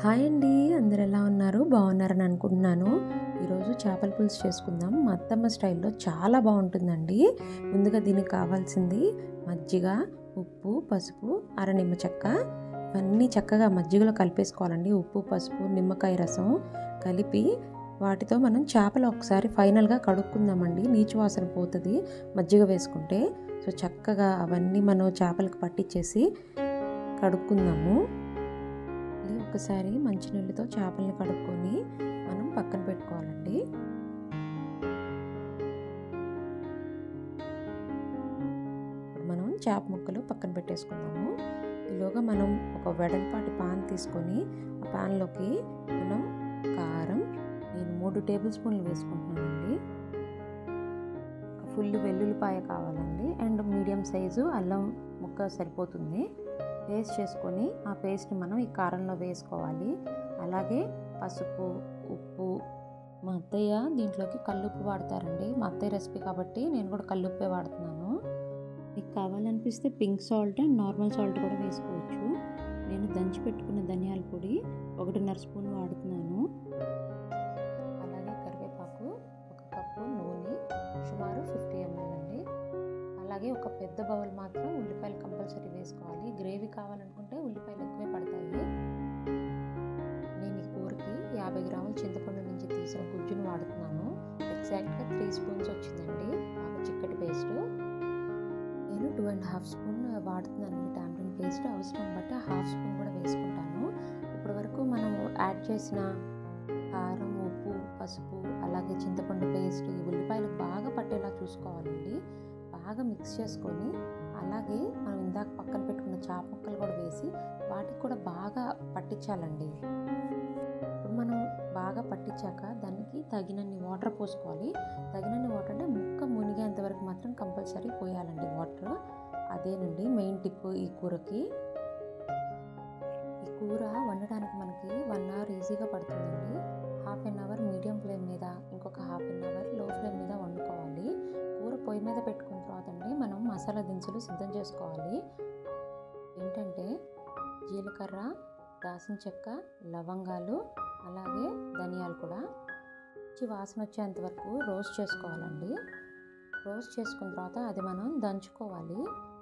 Hi అండి, అందరు ఎలా ఉన్నారు? బాగున్నారని అనుకుంటున్నాను. ఈరోజు చేపల పులుసు చేసుకుందాం. మా అత్తమ్మ స్టైల్లో చాలా బాగుంటుందండి. ముందుగా దీనికి కావాల్సింది మజ్జిగ, ఉప్పు, పసుపు, అర నిమ్మ చెక్క. ఇవన్నీ చక్కగా మజ్జిగలో కలిపేసుకోవాలండి. ఉప్పు, పసుపు, నిమ్మకాయ రసం కలిపి వాటితో మనం చేపలు ఒకసారి ఫైనల్గా కడుక్కుందామండి. నీచు వాసన పోతుంది మజ్జిగ వేసుకుంటే. సో చక్కగా అవన్నీ మనం చేపలకు పట్టించేసి కడుక్కుందాము. ఒకసారి మంచినీళ్ళతో చేపలను కడుక్కొని మనం పక్కన పెట్టుకోవాలండి. మనం చేప ముక్కలు పక్కన పెట్టేసుకుందాము. ఈలోగా మనం ఒక వెడల్పాటి పాన్ తీసుకొని ఆ పాన్లోకి మనం కారం, నేను 3 టేబుల్ స్పూన్లు వేసుకుంటున్నానండి. ఫుల్ వెల్లుల్లిపాయ కావాలండి, అండ్ మీడియం సైజు అల్లం ముక్క సరిపోతుంది. పేస్ట్ చేసుకొని ఆ పేస్ట్ని మనం ఈ కారంలో వేసుకోవాలి. అలాగే పసుపు, ఉప్పు. మా అత్తయ్య దీంట్లోకి కల్లుప్పు వాడతారండి. మా అత్తయ్య రెసిపీ కాబట్టి నేను కూడా కల్లుప్పే వాడుతున్నాను. మీకు కావాలనిపిస్తే pink salt and normal salt కూడా వేసుకోవచ్చు. నేను దంచి పెట్టుకున్న ధనియాల పొడి 1.5 స్పూన్ వాడుతున్నాను. అలాగే కరివేపాకు, 1 కప్పు నూనె, సుమారు 50 ml అండి. అలాగే ఒక పెద్ద బౌల్ మాత్రం ఉల్లిపాయలు కంపల్సరీ వేసుకోవాలి. గ్రేవీ కావాలనుకుంటే ఉల్లిపాయలు ఎక్కువే పడతాయి. నేను ఈ కూరకి 50 గ్రాముల చింతపండు నుంచి తీసిన గుజ్జును వాడుతున్నాను. ఎగ్జాక్ట్గా 3 స్పూన్స్ వచ్చిందండి. బాగా చిక్కటి పేస్ట్. నేను 2.5 స్పూన్ వాడుతున్నాను టామరిన్ పేస్ట్. అవసరం బట్టి 1/2 స్పూన్ కూడా వేసుకుంటాను. ఇప్పటి వరకు మనం యాడ్ చేసిన కారం, ఉప్పు, పసుపు, అలాగే చింతపండు పేస్ట్ ఈ ఉల్లిపాయలకు బాగా పట్టేలా చూసుకోవాలండి. బాగా మిక్స్ చేసుకొని అలాగే మనం ఇందాక పక్కన పెట్టుకున్న చేప ముక్కలు కూడా వేసి వాటికి కూడా బాగా పట్టించాలండి. ఇప్పుడు మనం బాగా పట్టించాక దానికి తగినన్ని వాటర్ పోసుకోవాలి. తగినన్ని వాటర్ అంటే ముక్క మునిగేంత వరకు మాత్రం కంపల్సరీ పోయాలండి వాటర్. అదేనండి మెయిన్ టిప్ ఈ కూరకి. ఈ కూర వండడానికి మనకి 1 అవర్ ఈజీగా పడుతుందండి. 1/2 అవర్ మీడియం ఫ్లేమ్ మీద, ఇంకొక 1/2 అవర్ లో ఫ్లేమ్ మీద వండుకోవాలి. కూర పొయ్యి మీద పెట్టుకున్న తర్వాత అండి మనం మసాలా దినుసులు సిద్ధం చేసుకోవాలి. ఏంటంటే జీలకర్ర, దాల్చిన చెక్క, లవంగాలు, అలాగే ధనియాలు కూడా మంచి వాసన వచ్చేంత వరకు రోస్ట్ చేసుకోవాలండి. రోస్ట్ చేసుకున్న తర్వాత అది మనం దంచుకోవాలి.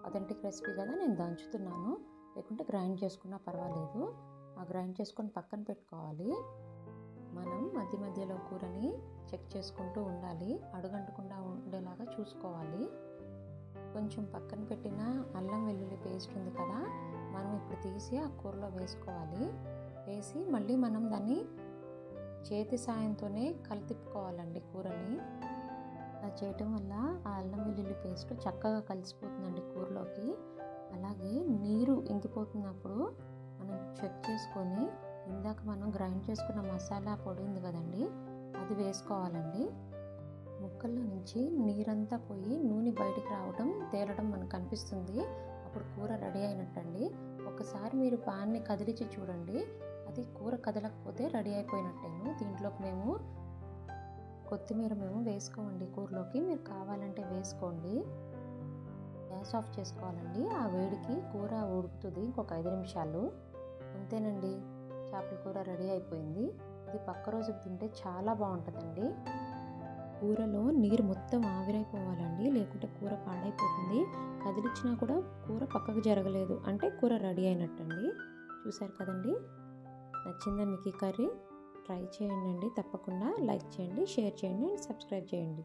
అథెంటిక్ రెసిపీ కదా, నేను దంచుతున్నాను. లేకుంటే గ్రైండ్ చేసుకున్నా పర్వాలేదు. ఆ గ్రైండ్ చేసుకొని పక్కన పెట్టుకోవాలి. మనం మధ్య మధ్యలో కూరని చెక్ చేసుకుంటూ ఉండాలి. అడుగంటకుండా ఉండేలాగా చూసుకోవాలి. కొంచెం పక్కన పెట్టిన అల్లం వెల్లుల్లి పేస్ట్ ఉంది కదా, మనం ఇప్పుడు తీసి ఆ కూరలో వేసుకోవాలి. వేసి మళ్ళీ మనం దాన్ని చేతి సాయంతోనే కలితిప్పుకోవాలండి కూరని. అలా చేయటం వల్ల ఆ అల్లం వెల్లుల్లి పేస్ట్ చక్కగా కలిసిపోతుందండి కూరలోకి. అలాగే నీరు ఇంకిపోతున్నప్పుడు మనం చెక్ చేసుకొని ఇందాక మనం గ్రైండ్ చేసుకున్న మసాలా పొడి ఉంది కదండి, అది వేసుకోవాలండి. ముక్కల్లో నుంచి నీరంతా పోయి నూనె బయటికి రావడం, తేలడం మనకు కనిపిస్తుంది. అప్పుడు కూర రెడీ అయినట్టండి. ఒకసారి మీరు పాన్ని కదిలించి చూడండి. అది కూర కదలకపోతే రెడీ అయిపోయినట్టేను. దీంట్లోకి మేము కొత్తిమీర వేసుకోండి కూరలోకి. మీరు కావాలంటే వేసుకోండి. గ్యాస్ ఆఫ్ చేసుకోవాలండి. ఆ వేడికి కూర ఉడుకుతుంది ఇంకొక 5 నిమిషాలు. అంతేనండి, చేపల కూర రెడీ అయిపోయింది. ఇది పక్క రోజుకి తింటే చాలా బాగుంటుందండి. కూరలో నీరు మొత్తం ఆవిరైపోవాలండి, లేకుంటే కూర పాడైపోతుంది. కదిలిచ్చినా కూడా కూర పక్కకు జరగలేదు అంటే కూర రెడీ అయినట్టండి. చూసారు కదండి. నచ్చిందా మీకు ఈ కర్రీ? ట్రై చేయండి. తప్పకుండా లైక్ చేయండి, షేర్ చేయండి అండ్ సబ్స్క్రైబ్ చేయండి.